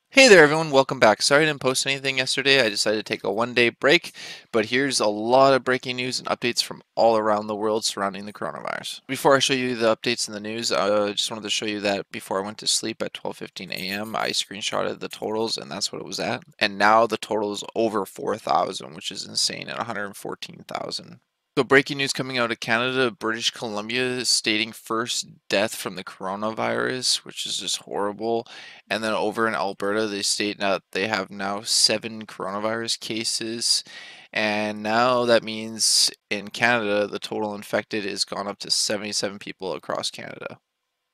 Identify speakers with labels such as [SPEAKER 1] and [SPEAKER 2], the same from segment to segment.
[SPEAKER 1] Hey there everyone, welcome back. Sorry I didn't post anything yesterday. I decided to take a one-day break, but here's a lot of breaking news and updates from all around the world surrounding the coronavirus. Before I show you the updates in the news, I just wanted to show you that before I went to sleep at 12:15 a.m., I screenshotted the totals and that's what it was at. And now the total is over 4,000, which is insane at 114,000. So breaking news coming out of Canada, British Columbia is stating first death from the coronavirus, which is just horrible. And then over in Alberta, they state that they have now 7 coronavirus cases. And now that means in Canada, the total infected is gone up to 77 people across Canada.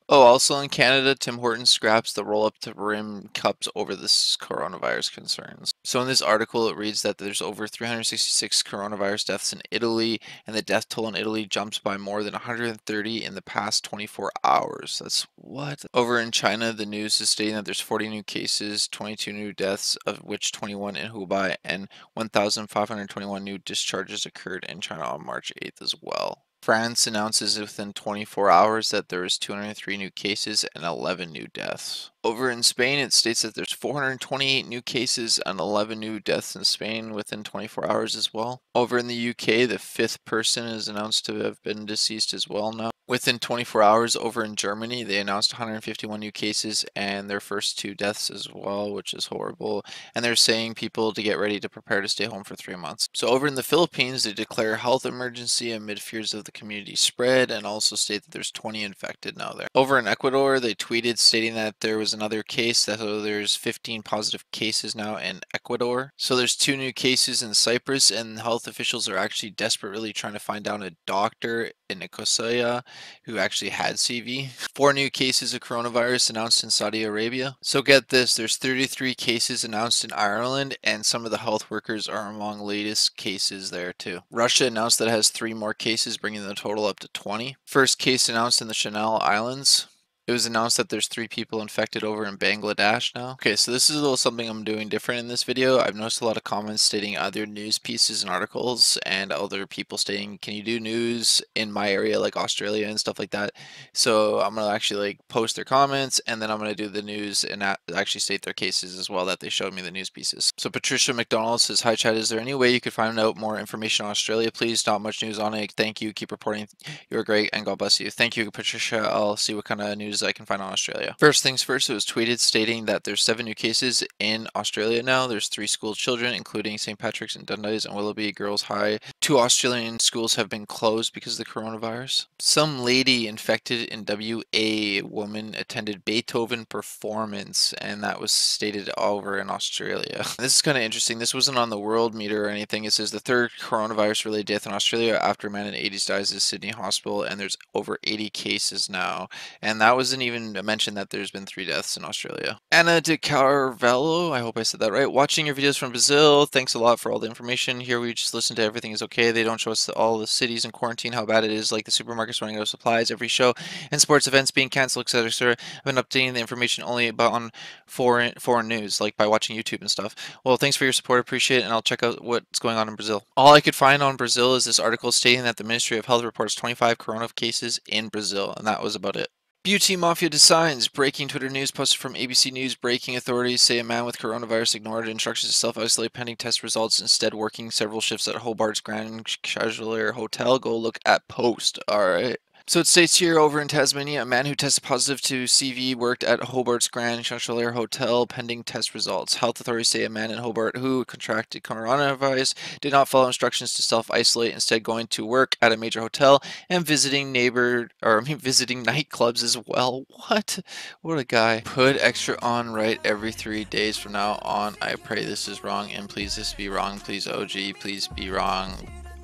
[SPEAKER 1] Oh, also in Canada, Tim Hortons scraps the roll-up to rim cups over this coronavirus concerns. So in this article, it reads that there's over 366 coronavirus deaths in Italy, and the death toll in Italy jumps by more than 130 in the past 24 hours. That's what? Over in China, the news is stating that there's 40 new cases, 22 new deaths, of which 21 in Hubei, and 1,521 new discharges occurred in China on March 8th as well. France announces within 24 hours that there is 203 new cases and 11 new deaths. Over in Spain, it states that there's 428 new cases and 11 new deaths in Spain within 24 hours as well. Over in the UK, the 5th person is announced to have been deceased as well now. Within 24 hours over in Germany, they announced 151 new cases and their first 2 deaths as well, which is horrible. And they're saying people to get ready to prepare to stay home for 3 months. So over in the Philippines, they declare health emergency amid fears of the community spread and also state that there's 20 infected now there. Over in Ecuador, they tweeted stating that there was another case, so there's 15 positive cases now in Ecuador. So there's 2 new cases in Cyprus, and health officials are actually desperately trying to find out a doctor in Nicosia who actually had CV. 4 new cases of coronavirus announced in Saudi Arabia. So get this, there's 33 cases announced in Ireland, and some of the health workers are among latest cases there too. Russia announced that it has 3 more cases, bringing the total up to 20. First case announced in the Channel Islands. It was announced that there's 3 people infected over in Bangladesh now. Okay, so this is a little something I'm doing different in this video. I've noticed a lot of comments stating other news pieces and articles and other people stating, can you do news in my area like Australia and stuff like that? So I'm going to actually like post their comments and then I'm going to do the news and actually state their cases as well that they showed me the news pieces. So Patricia McDonald says, hi Chad, is there any way you could find out more information on Australia? Please, not much news on it. Thank you. Keep reporting. You're great and God bless you. Thank you, Patricia. I'll see what kind of news I can find on Australia. First things first, it was tweeted stating that there's 7 new cases in Australia now. There's 3 school children, including St. Patrick's and Dundas and Willoughby Girls High. 2 Australian schools have been closed because of the coronavirus. Some lady infected in WA woman attended Beethoven performance, and that was stated over in Australia. This is kind of interesting. This wasn't on the world meter or anything. It says the 3rd coronavirus-related death in Australia after a man in 80s dies at Sydney Hospital, and there's over 80 cases now. And that wasn't even mentioned that there's been 3 deaths in Australia. Anna de Carvalho, I hope I said that right. Watching your videos from Brazil. Thanks a lot for all the information. Here we just listen to everything is okay. They don't show us all the cities in quarantine, how bad it is, like the supermarkets running out of supplies, every show, and sports events being canceled, etc., etc. I've been updating the information only about on foreign news, like by watching YouTube and stuff. Well, thanks for your support. Appreciate it, and I'll check out what's going on in Brazil. All I could find on Brazil is this article stating that the Ministry of Health reports 25 corona cases in Brazil, and that was about it. Beauty Mafia Designs. Breaking Twitter news posted from ABC News. Breaking authorities say a man with coronavirus ignored instructions to self-isolate pending test results, instead working several shifts at Hobart's Grand Chaleur Hotel. Go look at post. Alright. So it states here over in Tasmania, a man who tested positive to CV worked at Hobart's Grand Chaleur Hotel pending test results. Health authorities say a man in Hobart who contracted coronavirus did not follow instructions to self-isolate, instead going to work at a major hotel and visiting visiting nightclubs as well. What? What a guy. Put extra on right every 3 days from now on. I pray this is wrong and please this be wrong. Please OG, please be wrong.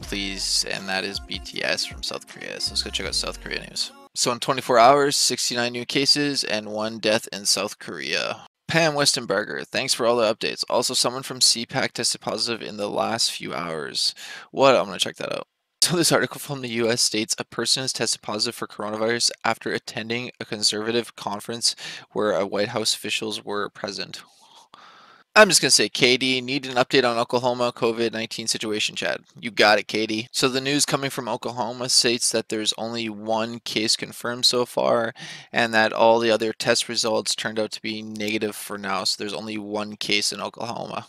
[SPEAKER 1] Please, and that is BTS from South Korea. So let's go check out South Korea news. So in 24 hours, 69 new cases and 1 death in South Korea. Pam Westenberger, thanks for all the updates. Also, someone from CPAC tested positive in the last few hours. What? I'm going to check that out. So this article from the US states a person has tested positive for coronavirus after attending a conservative conference where White House officials were present. I'm just going to say, Katie, need an update on Oklahoma COVID-19 situation, Chad. You got it, Katie. So the news coming from Oklahoma states that there's only one case confirmed so far and that all the other test results turned out to be negative for now. So there's only one case in Oklahoma.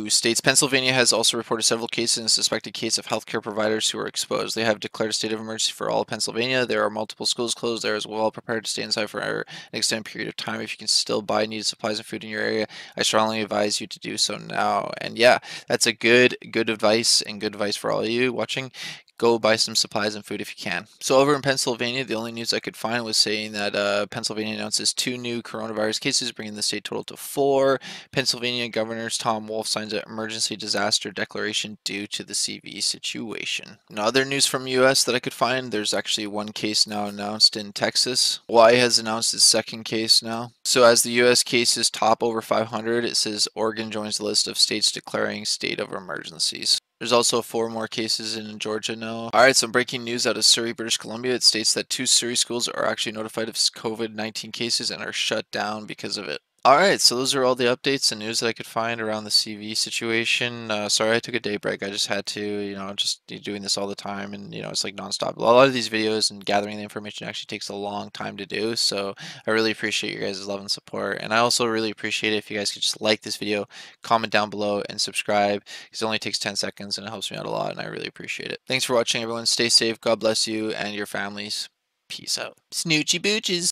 [SPEAKER 1] States Pennsylvania has also reported several cases and a suspected case of healthcare providers who are exposed. They have declared a state of emergency for all of Pennsylvania. There are multiple schools closed there as well. Prepared to stay inside for an extended period of time. If you can still buy needed supplies and food in your area, I strongly advise you to do so now. And yeah, that's a good advice and good advice for all of you watching. Go buy some supplies and food if you can. So over in Pennsylvania, the only news I could find was saying that Pennsylvania announces 2 new coronavirus cases, bringing the state total to 4. Pennsylvania Governor Tom Wolf signs an emergency disaster declaration due to the CV situation. Now, other news from US that I could find, there's actually one case now announced in Texas. Hawaii has announced its second case now. So as the US cases top over 500, it says Oregon joins the list of states declaring state of emergencies. There's also 4 more cases in Georgia now. Alright, some breaking news out of Surrey, British Columbia. It states that 2 Surrey schools are actually notified of COVID-19 cases and are shut down because of it. Alright, so those are all the updates and news that I could find around the CV situation. Sorry I took a day break. I just had to, just doing this all the time and, it's like nonstop. A lot of these videos and gathering the information actually takes a long time to do, so I really appreciate your guys' love and support. And I also really appreciate it if you guys could just like this video, comment down below, and subscribe, because it only takes 10 seconds and it helps me out a lot, and I really appreciate it. Thanks for watching, everyone. Stay safe. God bless you and your families. Peace out. Snoochie booches.